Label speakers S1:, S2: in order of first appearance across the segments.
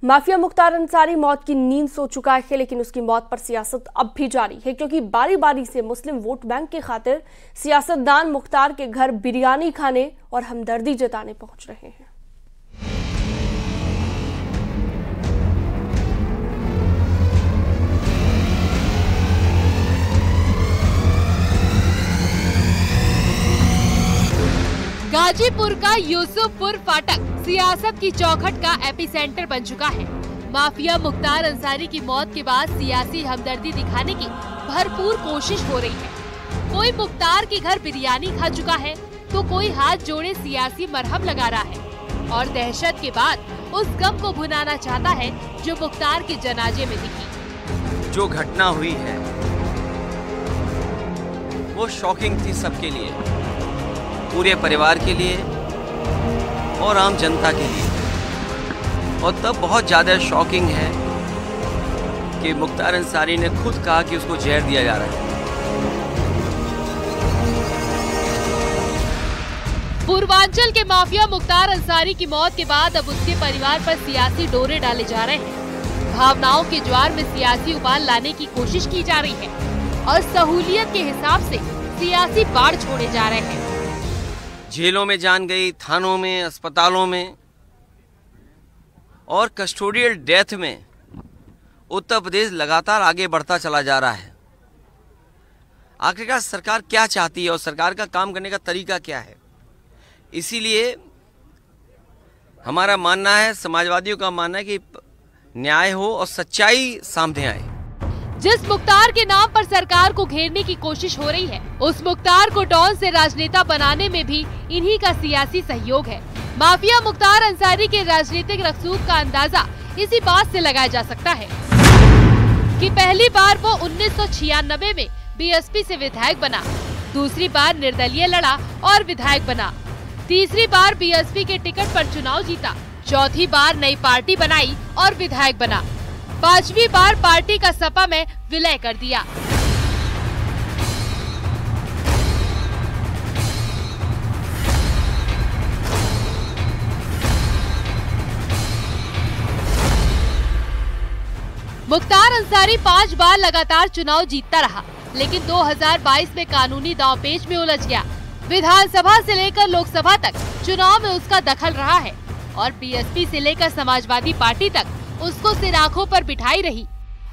S1: Mafia Mukhtar Ansari मौत की नींद सो चुका है, लेकिन उसकी मौत पर सियासत अब भी जारी है, क्योंकि बारी बारी से मुस्लिम वोट बैंक की खातिर सियासतदान मुख्तार के घर बिरयानी खाने और हमदर्दी जताने पहुंच रहे हैं।
S2: गाजीपुर का यूसुफपुर फाटक सियासत की चौखट का एपिसेंटर बन चुका है। माफिया मुख्तार अंसारी की मौत के बाद सियासी हमदर्दी दिखाने की भरपूर कोशिश हो रही है। कोई मुख्तार के घर बिरयानी खा चुका है, तो कोई हाथ जोड़े सियासी मरहम लगा रहा है और दहशत के बाद उस गम को भुनाना चाहता है जो मुख्तार के जनाजे में दिखी।
S3: जो घटना हुई है वो शॉकिंग थी सबके लिए, पूरे परिवार के लिए और आम जनता के लिए। और तब बहुत ज़्यादा शॉकिंग है कि मुख्तार अंसारी ने खुद कहा कि उसको जहर दिया जा रहा है।
S2: पूर्वांचल के माफिया मुख्तार अंसारी की मौत के बाद अब उसके परिवार पर सियासी डोरे डाले जा रहे हैं। भावनाओं के ज्वार में सियासी उबाल लाने की कोशिश की जा रही है और सहूलियत के हिसाब से सियासी बाढ़ छोड़े जा रहे हैं।
S3: जेलों में जान गई, थानों में, अस्पतालों में और कस्टोडियल डेथ में उत्तर प्रदेश लगातार आगे बढ़ता चला जा रहा है। आखिरकार सरकार क्या चाहती है और सरकार का काम करने का तरीका क्या है? इसीलिए हमारा मानना है, समाजवादियों का मानना है कि न्याय हो और सच्चाई सामने आए।
S2: जिस मुख्तार के नाम पर सरकार को घेरने की कोशिश हो रही है, उस मुख्तार को डॉन से राजनेता बनाने में भी इन्हीं का सियासी सहयोग है। माफिया मुख्तार अंसारी के राजनीतिक रसूख का अंदाजा इसी बात से लगाया जा सकता है कि पहली बार वो 1996 में बीएसपी से विधायक बना, दूसरी बार निर्दलीय लड़ा और विधायक बना, तीसरी बार बीएसपी के टिकट पर चुनाव जीता, चौथी बार नई पार्टी बनाई और विधायक बना, पांचवी बार पार्टी का सपा में विलय कर दिया। मुख्तार अंसारी 5 बार लगातार चुनाव जीतता रहा, लेकिन 2022 में कानूनी दांवपेच में उलझ गया। विधानसभा से लेकर लोकसभा तक चुनाव में उसका दखल रहा है और बीएसपी से लेकर समाजवादी पार्टी तक उसको सिर आंखों पर बिठाई रही।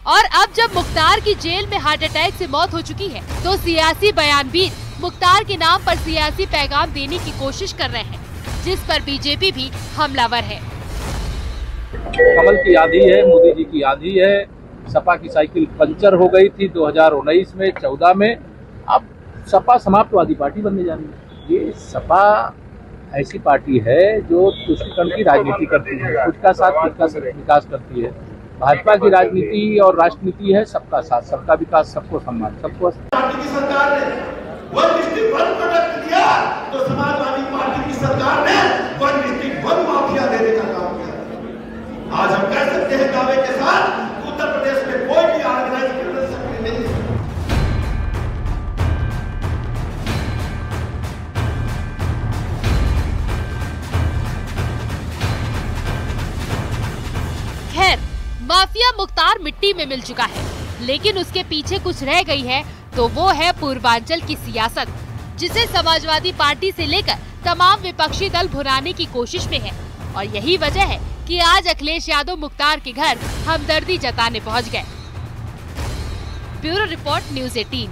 S2: और अब जब मुख्तार की जेल में हार्ट अटैक से मौत हो चुकी है, तो सियासी बयानबीर मुख्तार के नाम पर सियासी पैगाम देने की कोशिश कर रहे हैं, जिस पर बीजेपी भी हमलावर है।
S4: कमल की याद ही है, मोदी जी की याद ही है। सपा की साइकिल पंचर हो गई थी 2019 में, 14 में। अब सपा समाप्तवादी पार्टी बनने जा रही है। ये सपा ऐसी पार्टी है जो तुष्टिकरण की राजनीति करती है, खुद का साथ खुद का विकास करती है। भाजपा की राजनीति और राष्ट्रनीति है सबका साथ, सबका विकास, सबको सम्मान, सबको।
S5: पार्टी की सरकार ने वन डिस्ट्रिक्ट वन प्रोडक्ट दिया, तो समाजवादी पार्टी की सरकार ने वन डिस्ट्रिक्ट वन माफिया देने का काम किया। आज हम कह सकते हैं दावे के साथ, उत्तर प्रदेश में कोई भी ऑर्गेनाइज क्रिमिनल सक्रिय नहीं है।
S2: खैर, माफिया मुख्तार मिट्टी में मिल चुका है, लेकिन उसके पीछे कुछ रह गई है, तो वो है पूर्वांचल की सियासत, जिसे समाजवादी पार्टी से लेकर तमाम विपक्षी दल भुनाने की कोशिश में है। और यही वजह है कि आज अखिलेश यादव मुख्तार के घर हमदर्दी जताने पहुंच गए। Bureau report, news 18।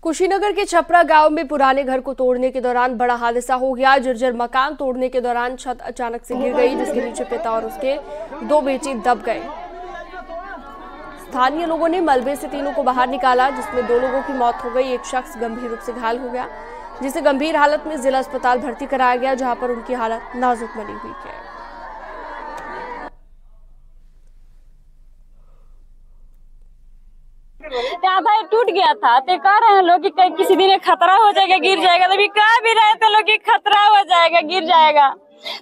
S1: कुशीनगर के छपरा गांव में पुराने घर को तोड़ने के दौरान बड़ा हादसा हो गया। जर्जर मकान तोड़ने के दौरान छत अचानक से गिर गई, जिसके नीचे पिता और उसके 2 बेटे दब गए। स्थानीय लोगों ने मलबे से तीनों को बाहर निकाला, जिसमें 2 लोगों की मौत हो गई। एक शख्स गंभीर रूप से घायल हो गया, जिसे गंभीर हालत में जिला अस्पताल भर्ती कराया गया, जहां पर उनकी हालत नाजुक बनी हुई है।
S6: आधा टूट गया था, तो कह रहे हैं लोग कि किसी दिन खतरा हो जाएगा, गिर जाएगा। तो अभी कह भी रहे थे लोग कि खतरा हो जाएगा, गिर जाएगा।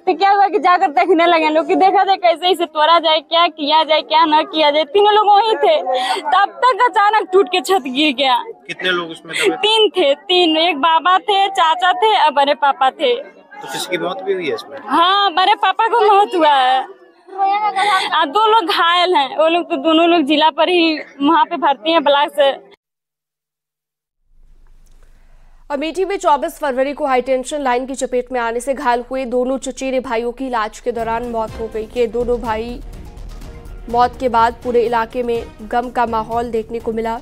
S6: तो क्या हुआ कि जाकर देखने लगे लोग कि देखा जाए कैसे इसे तोड़ा जाए, क्या किया जाए क्या न किया जाए। तीनों लोग वहीं थे, तब तक अचानक टूट के छत गिर गया।
S7: कितने लोग उसमें दबे?
S6: 3 थे, 3, एक बाबा थे, चाचा थे और बड़े पापा थे।
S7: तो किसकी मौत भी हुई है इसमें?
S6: हाँ, बड़े पापा को मौत हुआ है और 2 लोग घायल हैं। वो लोग तो दोनों लोग जिला पर ही वहाँ पे भर्ती हैं ब्लॉक से।
S1: अमेठी में 24 फरवरी को हाईटेंशन लाइन की चपेट में आने से घायल हुए दोनों चचेरे भाइयों की इलाज के दौरान मौत हो गई। ये दोनों भाई मौत के बाद पूरे इलाके में गम का माहौल देखने को मिला।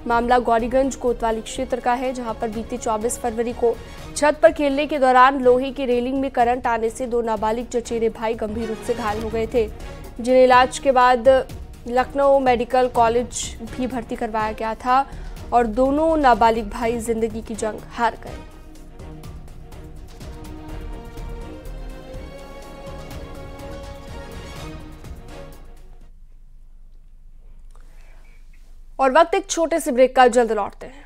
S1: मामला गौरीगंज कोतवाली क्षेत्र का है, जहां पर बीती 24 फरवरी को छत पर खेलने के दौरान लोहे की रेलिंग में करंट आने से 2 नाबालिग चचेरे भाई गंभीर रूप से घायल हो गए थे, जिन्हें इलाज के बाद लखनऊ मेडिकल कॉलेज भी भर्ती करवाया गया था और दोनों नाबालिग भाई जिंदगी की जंग हार गए। और वक्त एक छोटे से ब्रेक का, जल्द लौटते हैं।